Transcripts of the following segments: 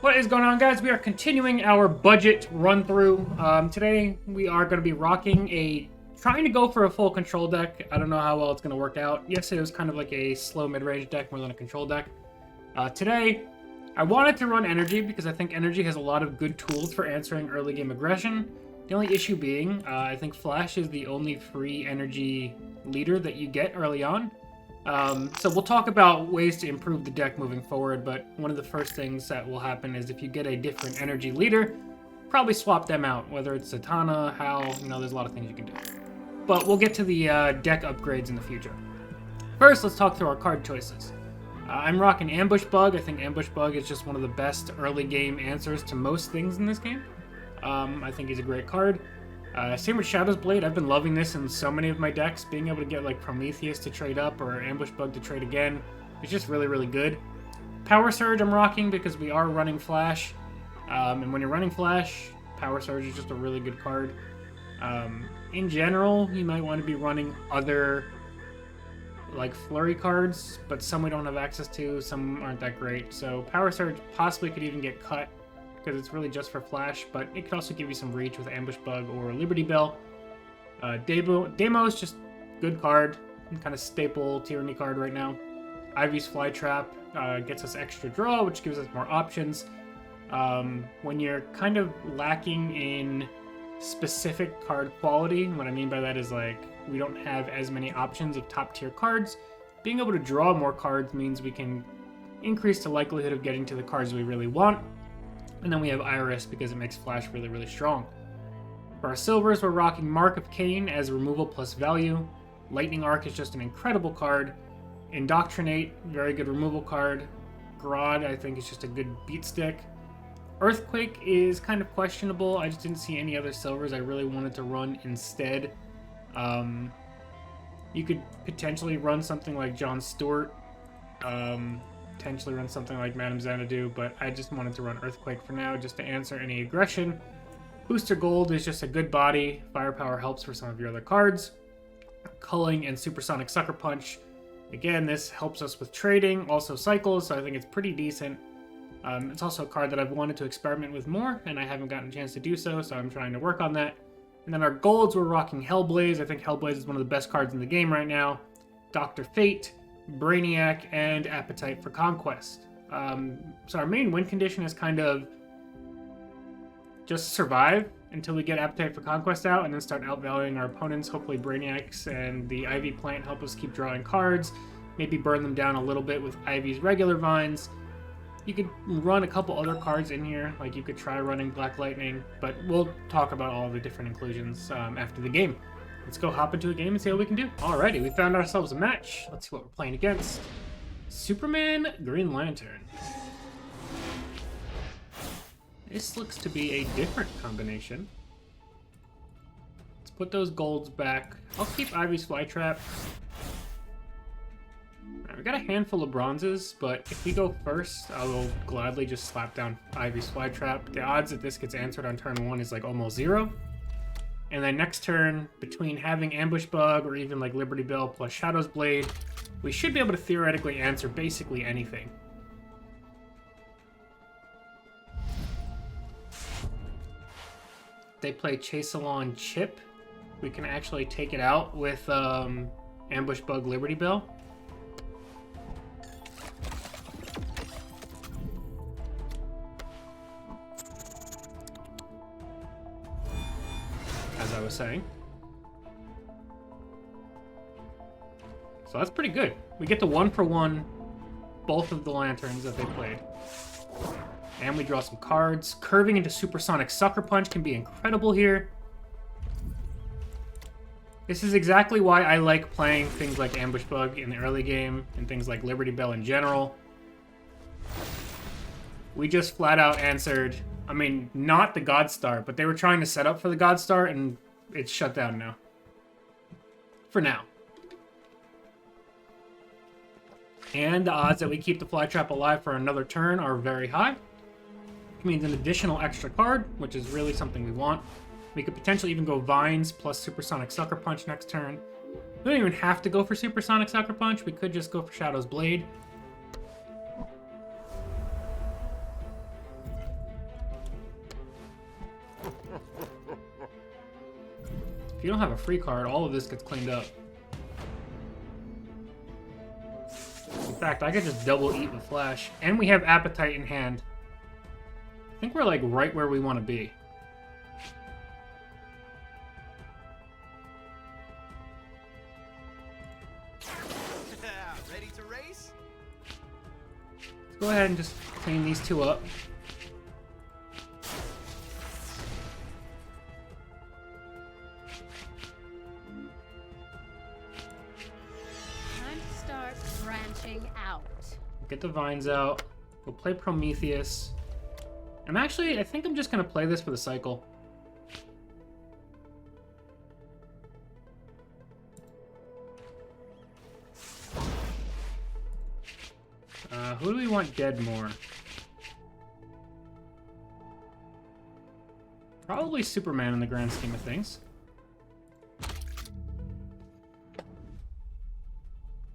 What is going on, guys? We are continuing our budget run-through. Today, we are going to be rocking trying to go for a full control deck. I don't know how well it's going to work out. Yesterday was kind of like a slow mid-range deck more than a control deck. Today, I wanted to run Energy because I think Energy has a lot of good tools for answering early game aggression. The only issue being, I think Flash is the only free Energy leader that you get early on. So we'll talk about ways to improve the deck moving forward, but one of the first things that will happen is if you get a different energy leader, probably swap them out, whether it's Zatanna, Hal, there's a lot of things you can do. But we'll get to the deck upgrades in the future. First, let's talk through our card choices. I'm rocking Ambush Bug. I think Ambush Bug is just one of the best early game answers to most things in this game. I think he's a great card. Same with Shadow's Blade. I've been loving this in so many of my decks. Being able to get like Prometheus to trade up or Ambush Bug to trade again is just really, really good. Power Surge I'm rocking because we are running Flash. And when you're running Flash, Power Surge is just a really good card. In general, you might want to be running other like Flurry cards, but some we don't have access to, some aren't that great. So Power Surge possibly could even get cut, because it's really just for Flash, but it could also give you some reach with Ambush Bug or Liberty Bell. Demo is just good card, kind of staple Tyranny card right now. Ivy's Flytrap gets us extra draw, which gives us more options. When you're kind of lacking in specific card quality, what I mean by that is like we don't have as many options of top tier cards. Being able to draw more cards means we can increase the likelihood of getting to the cards we really want. And then we have Iris because it makes Flash really, really strong. For our silvers, we're rocking Mark of Cain as removal plus value. Lightning Arc is just an incredible card. Indoctrinate, very good removal card. Grodd, I think, is just a good beat stick. Earthquake is kind of questionable. I just didn't see any other silvers I really wanted to run instead. You could potentially run something like Jon Stewart. Potentially run something like Madame Xanadu, but I just wanted to run Earthquake for now just to answer any aggression. Booster Gold is just a good body. Firepower helps for some of your other cards. Culling and Supersonic Sucker Punch. Again, this helps us with trading, also cycles, so I think it's pretty decent. It's also a card that I've wanted to experiment with more, and I haven't gotten a chance to do so, so I'm trying to work on that. And then our golds, we're rocking Hellblaze. I think Hellblaze is one of the best cards in the game right now. Dr. Fate, Brainiac, and Appetite for Conquest. So our main win condition is kind of just survive until we get Appetite for Conquest out and then start outvaluing our opponents. Hopefully Brainiacs and the Ivy plant help us keep drawing cards. Maybe burn them down a little bit with Ivy's regular vines. You could run a couple other cards in here, like you could try running Black Lightning, but we'll talk about all the different inclusions after the game. Let's go hop into a game and see what we can do. Alrighty, we found ourselves a match. Let's see what we're playing against. Superman, Green Lantern. This looks to be a different combination. Let's put those golds back. I'll keep Ivy's Flytrap. Alright, we got a handful of bronzes, but if we go first, I will gladly just slap down Ivy's Flytrap. The odds that this gets answered on turn 1 is like almost 0. And then next turn, between having Ambush Bug or even like Liberty Bell plus Shadow's Blade, we should be able to theoretically answer basically anything. They play Chase-Alon Chip. We can actually take it out with Ambush Bug Liberty Bell. As I was saying. So that's pretty good. We get to 1-for-1 both of the lanterns that they played. And we draw some cards. Curving into Supersonic Sucker Punch can be incredible here. This is exactly why I like playing things like Ambush Bug in the early game and things like Liberty Bell in general. We just flat out answered, I mean, not the God Star, but they were trying to set up for the God Star and it's shut down now. For now. And the odds that we keep the Flytrap alive for another turn are very high. Which means an additional extra card, which is really something we want. We could potentially even go Vines plus Supersonic Sucker Punch next turn. We don't even have to go for Supersonic Sucker Punch. We could just go for Shadow's Blade. If you don't have a free card, all of this gets cleaned up. In fact, I could just double eat with Flash. And we have Appetite in hand. I think we're like right where we want to be. Ready to race? Let's go ahead and just clean these two up. Get the vines out. We'll play Prometheus. I think I'm just going to play this for the cycle. Who do we want dead more? Probably Superman in the grand scheme of things.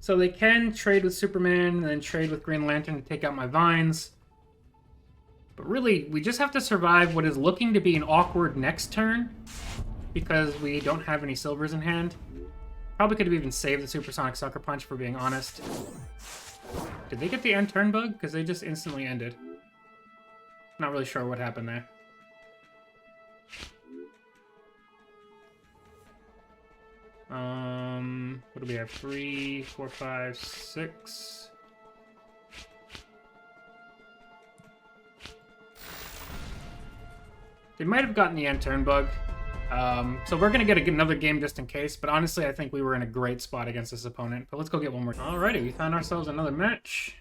So they can trade with Superman and then trade with Green Lantern to take out my vines. But really, we just have to survive what is looking to be an awkward next turn because we don't have any silvers in hand. Probably could have even saved the Supersonic Sucker Punch, for being honest. Did they get the end turn bug? Because they just instantly ended. Not really sure what happened there. What do we have? 3, 4, 5, 6. They might have gotten the end turn bug. So we're going to get another game just in case, but honestly, I think we were in a great spot against this opponent. But let's go get one more. Alrighty, we found ourselves another match.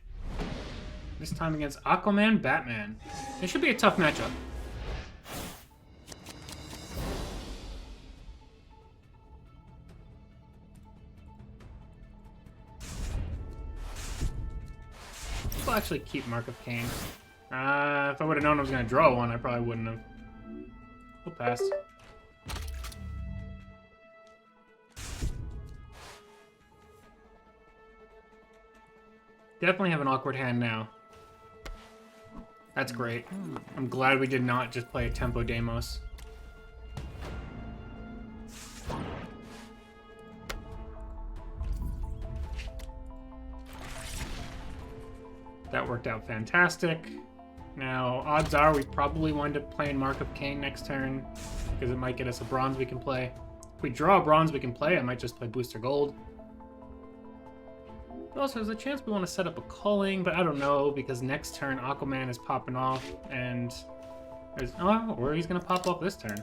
This time against Aquaman, Batman. It should be a tough matchup. We'll actually keep Mark of Cain. If I would have known I was going to draw one, I probably wouldn't have. We'll pass. Definitely have an awkward hand now. That's great. I'm glad we did not just play a Tempo Deimos. That worked out fantastic. Now, odds are we probably wind up playing Mark of Cain next turn, because it might get us a bronze we can play. If we draw a bronze we can play, I might just play Booster Gold. Also, there's a chance we want to set up a culling, but I don't know, because next turn Aquaman is popping off, and there's... Oh, or he's going to pop off this turn.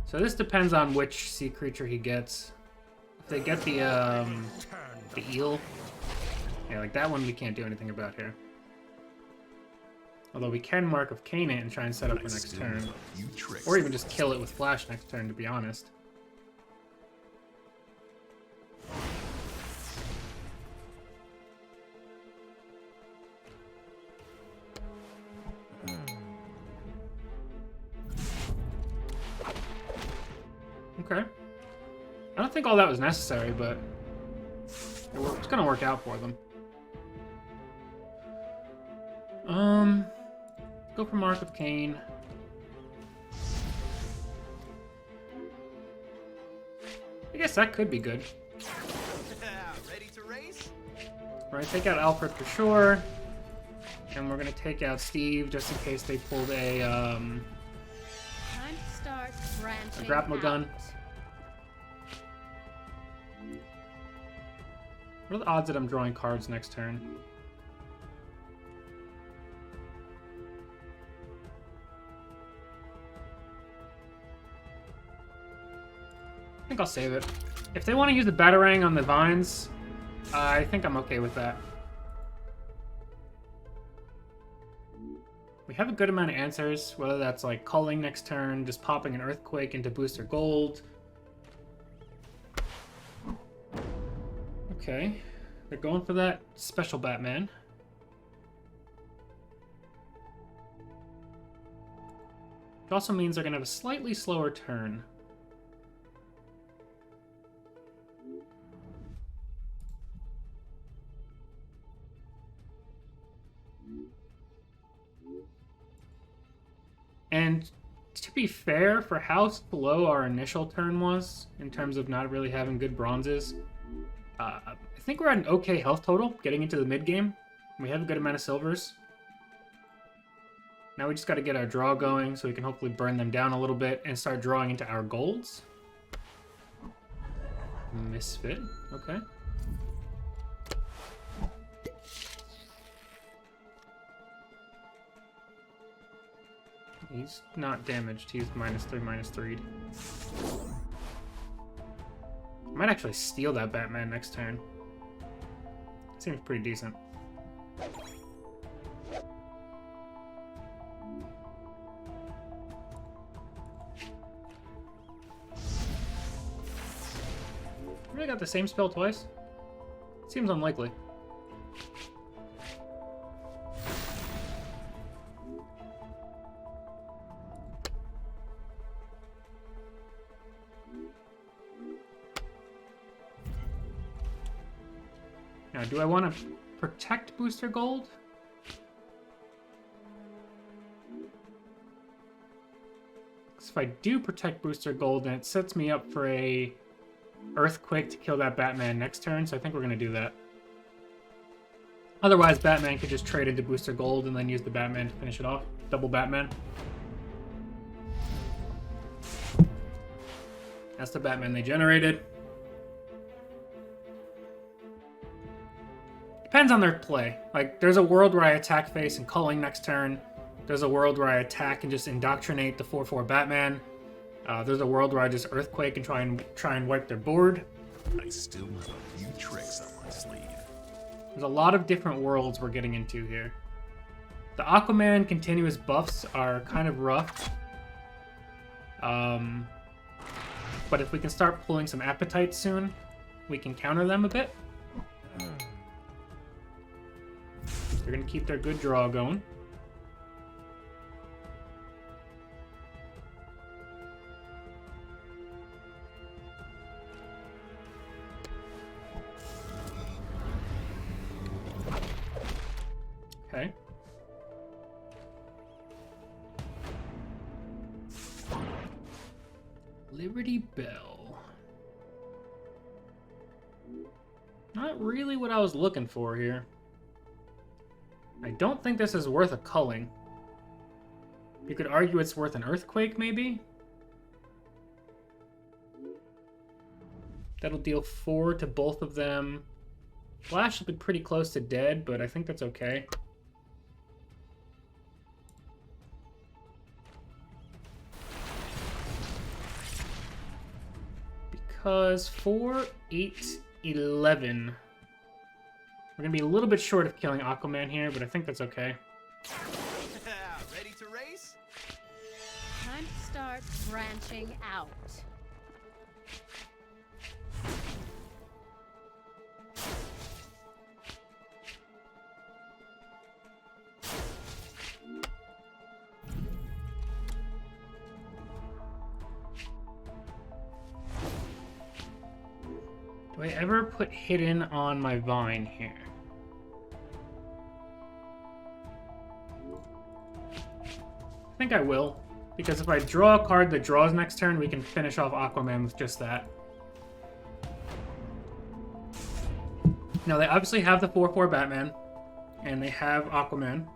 So this depends on which sea creature he gets. If they get the eel... Yeah, like that one we can't do anything about here. Although we can Mark of Cain it and try and set up for next turn. Or even just kill it with Flash next turn, to be honest. Okay. I don't think all that was necessary, but it's gonna work out for them. Go for Mark of Cain. I guess that could be good. Ready to race? We're gonna take out Alfred for sure, and we're gonna take out Steve just in case they pulled a Time to start branching grapple gun. What are the odds that I'm drawing cards next turn? I think I'll save it. If they want to use the Batarang on the vines, I think I'm okay with that. We have a good amount of answers, whether that's like culling next turn, just popping an Earthquake into Booster Gold. Okay, they're going for that special Batman. Which also means they're going to have a slightly slower turn. And to be fair, for how slow our initial turn was, in terms of not really having good bronzes, I think we're at an okay health total, getting into the mid-game. We have a good amount of silvers. Now we just got to get our draw going, so we can hopefully burn them down a little bit and start drawing into our golds. Misfit, okay. He's not damaged. He's -3/-3. I might actually steal that Batman next turn. Seems pretty decent. Really got the same spell twice? Seems unlikely. Now, do I want to protect Booster Gold? Because if I do protect Booster Gold, then it sets me up for a Earthquake to kill that Batman next turn, so I think we're going to do that. Otherwise, Batman could just trade into Booster Gold and then use the Batman to finish it off. Double Batman. That's the Batman they generated. Depends on their play. Like, there's a world where I attack face and culling next turn. There's a world where I attack and just indoctrinate the 4/4 Batman. There's a world where I just Earthquake and try and wipe their board. I still have a few tricks up my sleeve. There's a lot of different worlds we're getting into here. The Aquaman continuous buffs are kind of rough. But if we can start pulling some appetites soon, we can counter them a bit. They're going to keep their good draw going. Okay. Liberty Bell. Not really what I was looking for here. I don't think this is worth a culling. You could argue it's worth an Earthquake, maybe? That'll deal 4 to both of them. Flash will be pretty close to dead, but I think that's okay. Because 4, 8, 11. We're going to be a little bit short of killing Aquaman here, but I think that's okay. Ready to race? Time to start branching out. Do I ever put hidden on my vine here? I think I will, because if I draw a card that draws next turn, we can finish off Aquaman with just that. Now, they obviously have the 4/4 Batman, and they have Aquaman.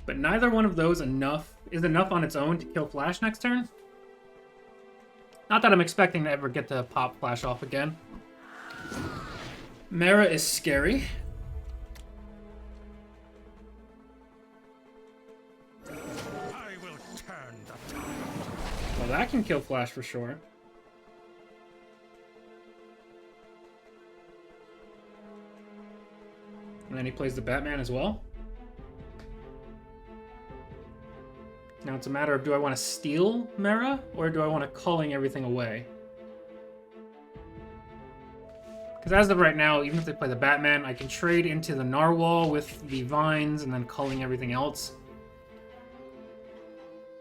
But neither one of those is enough on its own to kill Flash next turn. Not that I'm expecting to ever get to pop Flash off again. Mara is scary. I will turn the tide. Well, that can kill Flash for sure. And then he plays the Batman as well. Now it's a matter of, do I want to steal Mara, or do I want to culling everything away? Because as of right now, even if they play the Batman, I can trade into the Narwhal with the vines and then culling everything else.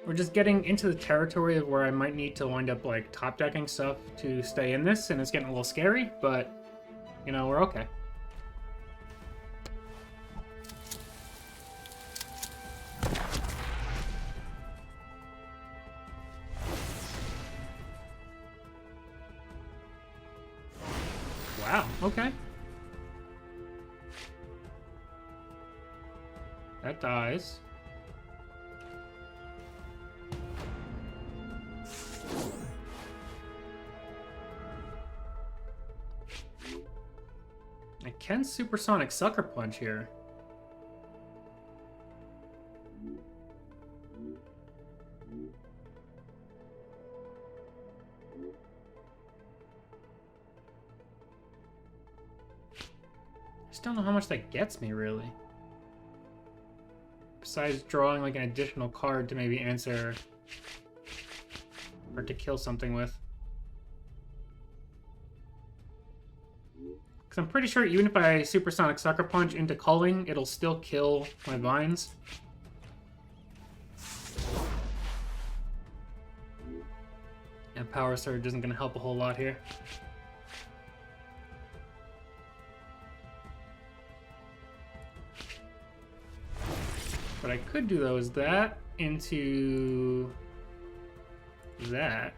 We're just getting into the territory of where I might need to wind up like top decking stuff to stay in this, and it's getting a little scary, but you know, we're okay. Okay. That dies. I can supersonic sucker punch here. I just don't know how much that gets me, really. Besides drawing like an additional card to maybe answer or to kill something with. Because I'm pretty sure even if I supersonic sucker punch into culling, it'll still kill my vines. And power surge isn't going to help a whole lot here. What I could do though is that into that.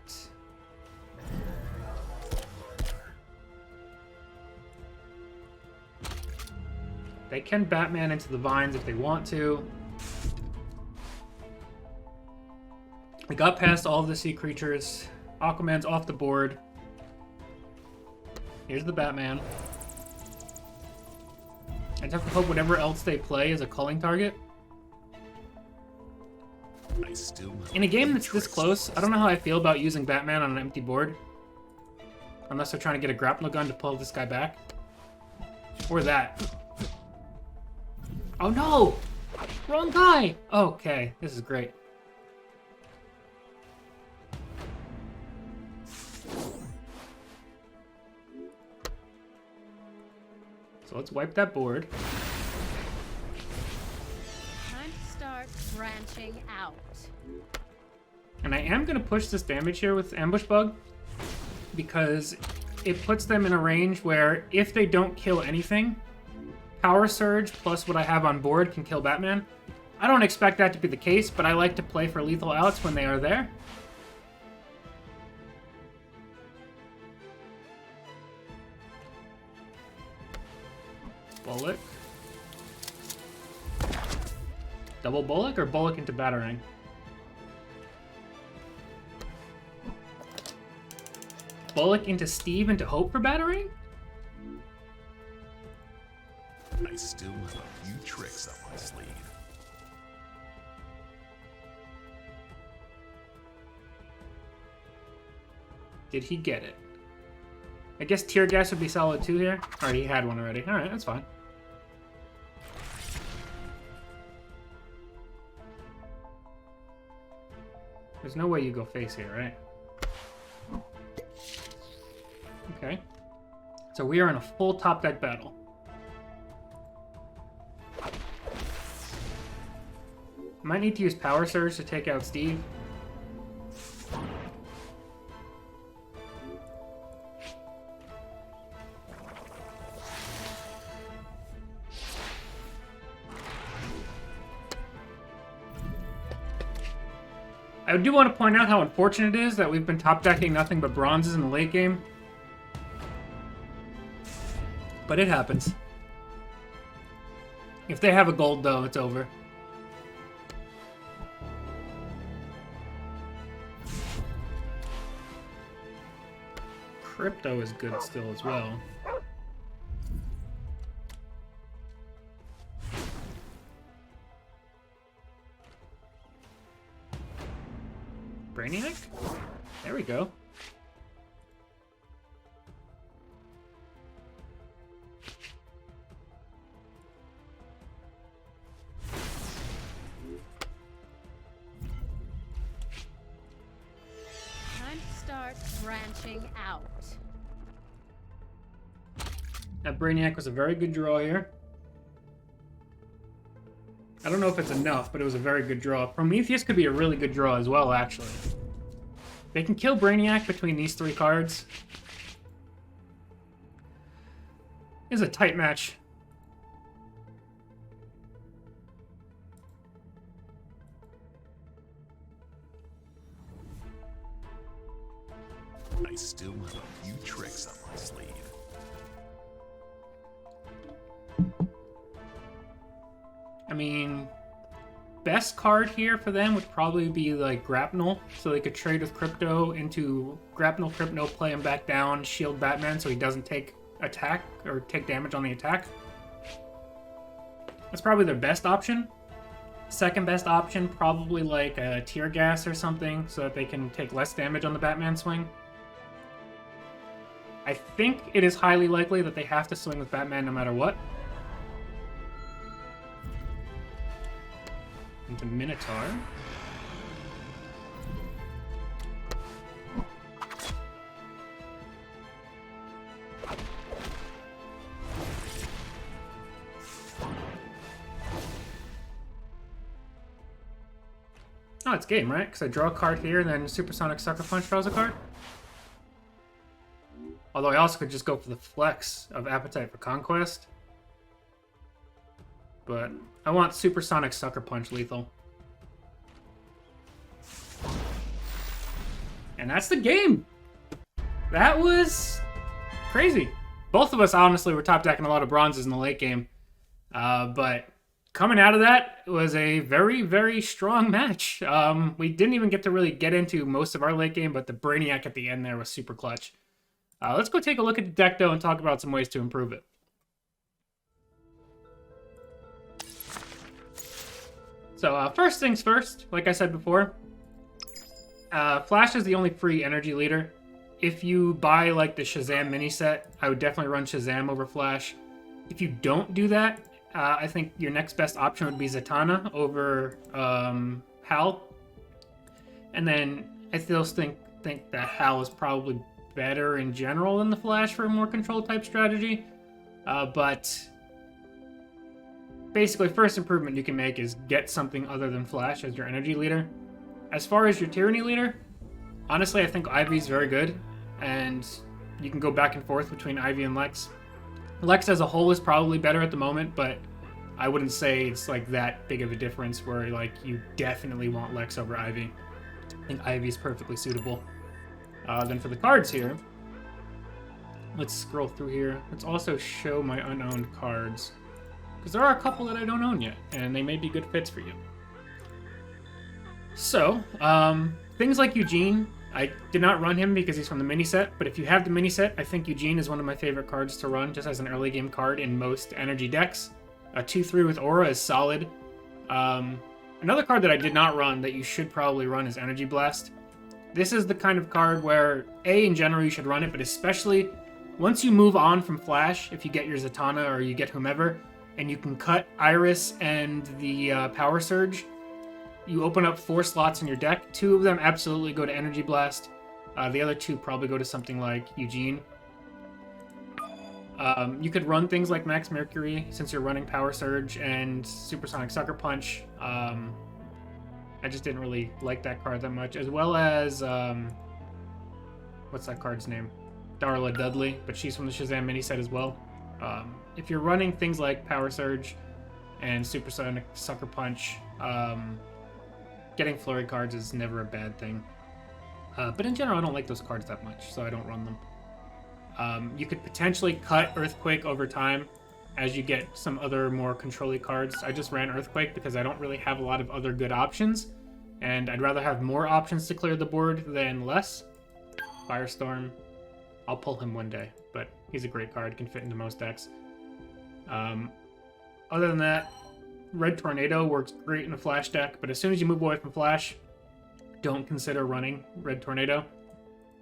They can Batman into the vines if they want to. We got past all of the sea creatures. Aquaman's off the board. Here's the Batman. I just have to hope whatever else they play is a culling target. In a game that's this close, I don't know how I feel about using Batman on an empty board. Unless they're trying to get a grapple gun to pull this guy back. Or that. Oh no! Wrong guy! Okay, this is great. So let's wipe that board. Time to start branching out. And I am going to push this damage here with Ambush Bug, because it puts them in a range where if they don't kill anything, Power Surge plus what I have on board can kill Batman. I don't expect that to be the case, but I like to play for lethal outs when they are there. Bullock. Double Bullock or Bullock into Batarang? Bullock into Steve into Hope for Batarang? I still have a few tricks up my sleeve. Did he get it? I guess Tear Gas would be solid too here. Or he had one already. Alright, that's fine. There's no way you go face here, right? Okay. So we are in a full top deck battle. Might need to use Power Surge to take out Steve. I do want to point out how unfortunate it is that we've been top decking nothing but bronzes in the late game. But it happens. If they have a gold though, it's over. Crypto is good still as well. Brainiac? There we go. Time to start branching out. That Brainiac was a very good draw here. I don't know if it's enough, but it was a very good draw. Prometheus could be a really good draw as well, actually. They can kill Brainiac between these three cards. It's a tight match. I still have a few tricks up my sleeve. I mean, best card here for them would probably be like Grapnel, so they could trade with Crypto into Grapnel, Crypto, play him back down, shield Batman so he doesn't take attack or take damage on the attack. That's probably their best option. Second best option, probably like a Tear Gas or something, so that they can take less damage on the Batman swing. I think it is highly likely that they have to swing with Batman no matter what. Into Minotaur. Oh, it's game, right? Because I draw a card here, and then Supersonic Sucker Punch draws a card. Although I also could just go for the flex of Appetite for Conquest. But I want Supersonic Sucker Punch lethal. And that's the game! That was crazy. Both of us, honestly, were top decking a lot of bronzes in the late game. But coming out of that, it was a very, very strong match. We didn't even get to really get into most of our late game, but the Brainiac at the end there was super clutch. Let's go take a look at the deck, though, and talk about some ways to improve it. So, first things first, like I said before, Flash is the only free energy leader. If you buy, like, the Shazam mini set, I would definitely run Shazam over Flash. If you don't do that, I think your next best option would be Zatanna over Hal. And then I still think that Hal is probably better in general than the Flash for a more control-type strategy. But basically, first improvement you can make is get something other than Flash as your energy leader. As far as your Tyranny leader, honestly, I think Ivy's very good, and you can go back and forth between Ivy and Lex. Lex as a whole is probably better at the moment, but I wouldn't say it's like that big of a difference where like you definitely want Lex over Ivy. I think Ivy's perfectly suitable. Then for the cards here, let's scroll through here. Let's also show my unowned cards, because there are a couple that I don't own yet, and they may be good fits for you. So, things like Eugene, I did not run him because he's from the mini set, but if you have the mini set, I think Eugene is one of my favorite cards to run just as an early game card in most energy decks. A 2/3 with Aura is solid. Another card that I did not run that you should probably run is Energy Blast. This is the kind of card where, in general, you should run it, but especially once you move on from Flash, if you get your Zatanna or you get whomever, and you can cut Iris and the Power Surge, you open up 4 slots in your deck. 2 of them absolutely go to Energy Blast. The other 2 probably go to something like Eugene. You could run things like Max Mercury since you're running Power Surge and Supersonic Sucker Punch. I just didn't really like that card that much. As well as, what's that card's name? Darla Dudley, but she's from the Shazam mini set as well. If you're running things like Power Surge and Supersonic Sucker Punch, getting flurry cards is never a bad thing. But in general, I don't like those cards that much, so I don't run them. You could potentially cut Earthquake over time as you get some other more control-y cards. I just ran Earthquake because I don't really have a lot of other good options, and I'd rather have more options to clear the board than less. Firestorm, I'll pull him one day, but he's a great card, can fit into most decks. Other than that, Red Tornado works great in a Flash deck, but as soon as you move away from Flash, don't consider running Red Tornado.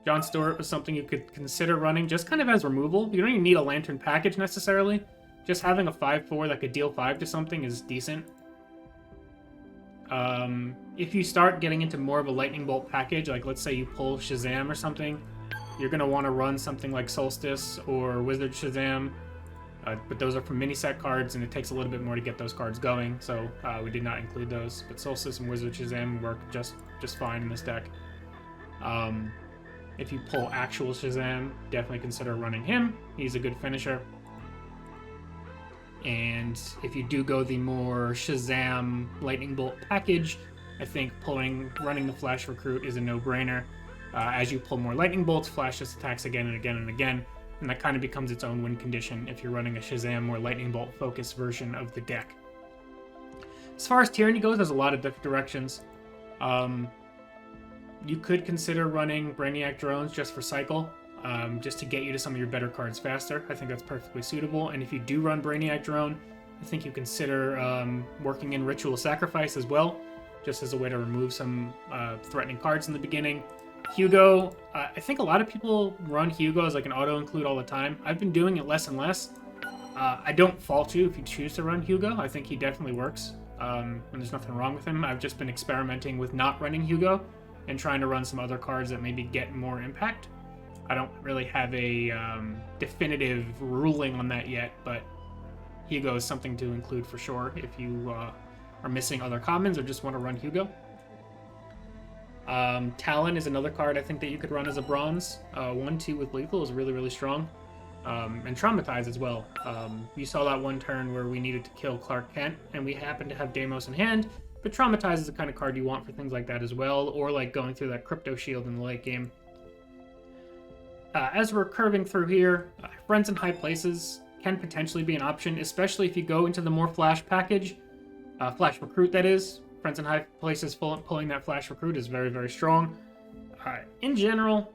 John Stewart was something you could consider running just kind of as removal. You don't even need a Lantern package necessarily. Just having a 5/4 that could deal 5 to something is decent. If you start getting into more of a Lightning Bolt package, like let's say you pull Shazam or something, you're going to want to run something like Solstice or Wizard Shazam. But those are from mini set cards, and it takes a little bit more to get those cards going, so we did not include those. But Solstice and Wizard Shazam work just fine in this deck. If you pull actual Shazam, definitely consider running him. He's a good finisher. And if you do go the more Shazam Lightning Bolt package, I think running the Flash Recruit is a no-brainer. As you pull more Lightning Bolts, Flash just attacks again and again and again, and that kind of becomes its own win condition if you're running a Shazam or Lightning Bolt focused version of the deck. As far as Tyranny goes, there's a lot of different directions. You could consider running Brainiac drones just for cycle, just to get you to some of your better cards faster. I think that's perfectly suitable. And if you do run Brainiac drone, I think you consider working in Ritual Sacrifice as well, just as a way to remove some threatening cards in the beginning. Hugo, I think a lot of people run Hugo as like an auto-include all the time. I've been doing it less and less. I don't fault you if you choose to run Hugo. I think he definitely works, and there's nothing wrong with him. I've just been experimenting with not running Hugo and trying to run some other cards that maybe get more impact. I don't really have a definitive ruling on that yet, but Hugo is something to include for sure if you are missing other commons or just want to run Hugo. Talon is another card I think that you could run as a bronze. 1-2 with lethal is really, really strong. And Traumatize as well. You saw that one turn where we needed to kill Clark Kent, and we happened to have Deimos in hand, but Traumatize is the kind of card you want for things like that as well, or like going through that Crypto Shield in the late game. As we're curving through here, Friends in High Places can potentially be an option, especially if you go into the more Flash package. Flash Recruit, that is. Friends in High Places pulling that Flash Recruit is very, very strong. In general,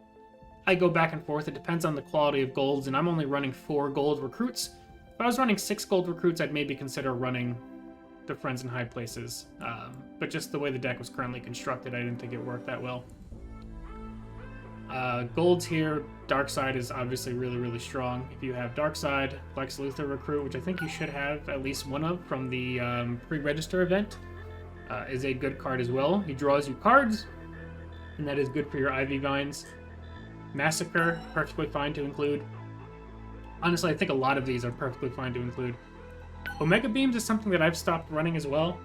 I go back and forth. It depends on the quality of golds, and I'm only running 4 gold recruits. If I was running 6 gold recruits, I'd maybe consider running the Friends in High Places. But just the way the deck was currently constructed, I didn't think it worked that well. Golds here, Darkseid is obviously really, really strong. If you have Darkseid, Lex Luthor Recruit, which I think you should have at least one of from the pre-register event, is a good card as well. He draws you cards, and that is good for your Ivy Vines. Massacre, perfectly fine to include. Honestly, I think a lot of these are perfectly fine to include. Omega Beams is something that I've stopped running as well,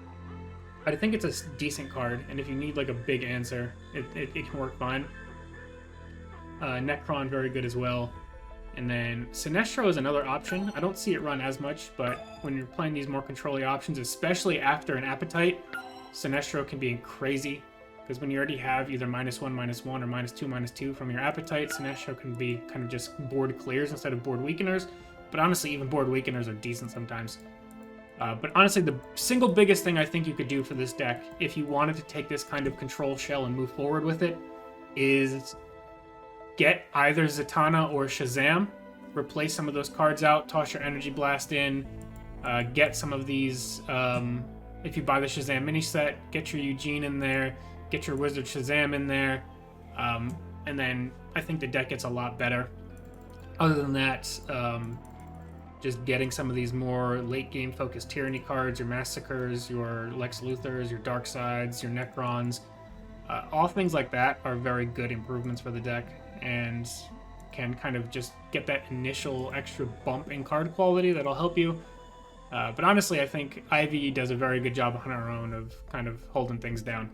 but I think it's a decent card, and if you need like a big answer, it can work fine. Necron, very good as well. And then Sinestro is another option. I don't see it run as much, but when you're playing these more control-y options, especially after an Appetite, Sinestro can be crazy. Because when you already have either -1/-1 or -2/-2 from your Appetite, Sinestro can be kind of just board clears instead of board weakeners. But honestly, even board weakeners are decent sometimes. But honestly, the single biggest thing I think you could do for this deck, if you wanted to take this kind of control shell and move forward with it, is get either Zatanna or Shazam, replace some of those cards out, toss your Energy Blast in, get some of these, if you buy the Shazam mini set, get your Eugene in there, get your Wizard Shazam in there, and then I think the deck gets a lot better. Other than that, just getting some of these more late game focused Tyranny cards, your Massacres, your Lex Luthors, your Darkseids, your Necrons, all things like that are very good improvements for the deck and can kind of just get that initial extra bump in card quality that'll help you. But honestly, I think Ivy does a very good job on her own of kind of holding things down.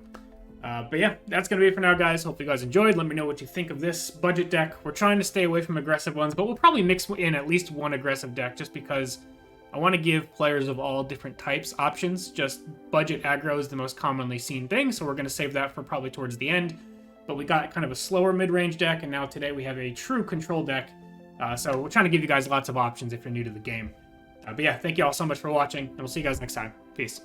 But yeah, that's going to be it for now, guys. Hope you guys enjoyed. Let me know what you think of this budget deck. We're trying to stay away from aggressive ones, but we'll probably mix in at least one aggressive deck just because I want to give players of all different types options. Just budget aggro is the most commonly seen thing, so we're going to save that for probably towards the end. But we got kind of a slower mid-range deck, and now today we have a true control deck. So we're trying to give you guys lots of options if you're new to the game. But yeah, thank you all so much for watching, and we'll see you guys next time. Peace.